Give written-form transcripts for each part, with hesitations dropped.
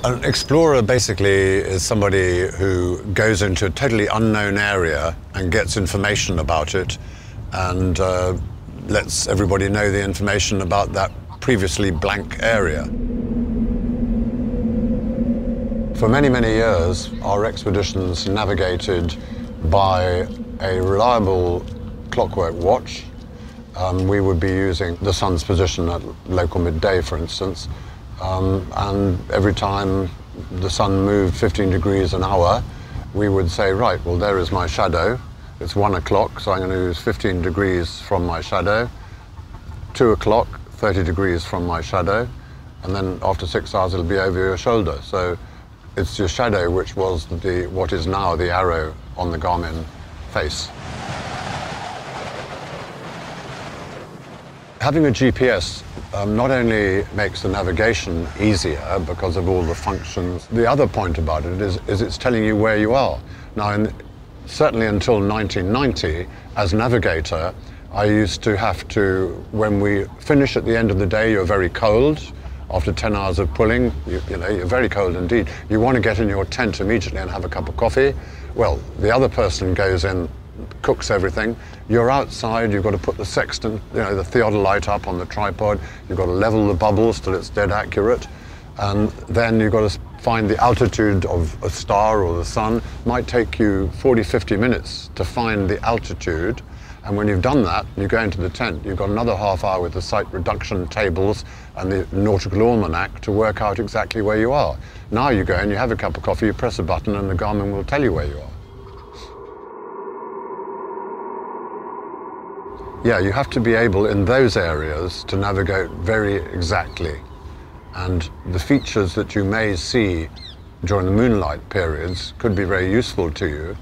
An explorer basically is somebody who goes into a totally unknown area and gets information about it and lets everybody know the information about that previously blank area. For many, many years, our expeditions navigated by a reliable clockwork watch. We would be using the sun's position at local midday, for instance, and every time the sun moved 15 degrees an hour, we would say, right, well, there is my shadow. It's 1 o'clock, so I'm going to use 15 degrees from my shadow. 2 o'clock, 30 degrees from my shadow. And then after 6 hours, it'll be over your shoulder. So it's your shadow which was what is now the arrow on the Garmin face. Having a GPS not only makes the navigation easier because of all the functions, the other point about it is it's telling you where you are. Now, certainly until 1990, as navigator, I used to have to, when we finish at the end of the day, you're very cold. After 10 hours of pulling, you know, you're very cold indeed. You want to get in your tent immediately and have a cup of coffee. Well, the other person goes in, cooks everything. You're outside, you've got to put the sextant, you know, the theodolite up on the tripod. You've got to level the bubbles till it's dead accurate. And then you've got to find the altitude of a star or the sun. It might take you 40, 50 minutes to find the altitude. And when you've done that, you go into the tent, you've got another half hour with the sight reduction tables and the nautical almanac to work out exactly where you are. Now you go and you have a cup of coffee, you press a button and the Garmin will tell you where you are. Yeah, you have to be able in those areas to navigate very exactly. And the features that you may see during the moonlight periods could be very useful to you,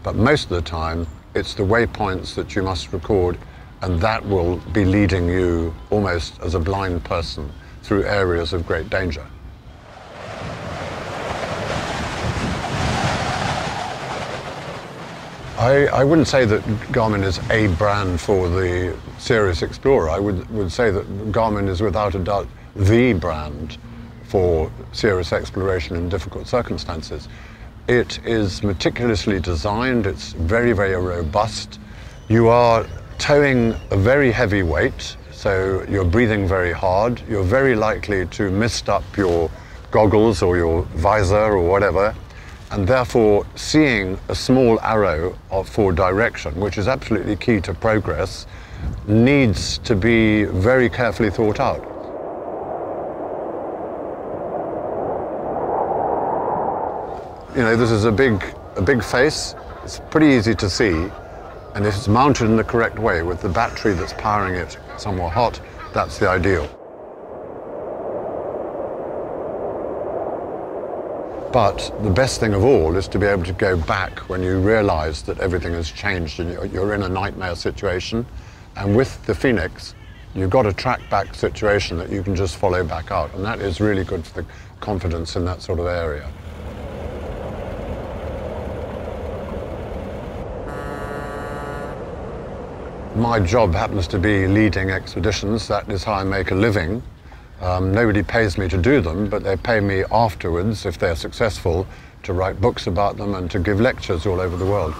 but most of the time it's the waypoints that you must record, and that will be leading you almost as a blind person through areas of great danger. I wouldn't say that Garmin is a brand for the serious explorer. I would say that Garmin is without a doubt the brand for serious exploration in difficult circumstances. It is meticulously designed, it's very, very robust. You are towing a very heavy weight, so you're breathing very hard. You're very likely to mist up your goggles or your visor or whatever, and therefore seeing a small arrow for direction, which is absolutely key to progress, needs to be very carefully thought out. You know, this is a big face. It's pretty easy to see, and if it's mounted in the correct way with the battery that's powering it somewhat hot, that's the ideal. But the best thing of all is to be able to go back when you realize that everything has changed and you're in a nightmare situation. And with the fēnix, you've got a track back situation that you can just follow back out. And that is really good for the confidence in that sort of area. My job happens to be leading expeditions. That is how I make a living. Nobody pays me to do them, but they pay me afterwards, if they're successful, to write books about them and to give lectures all over the world.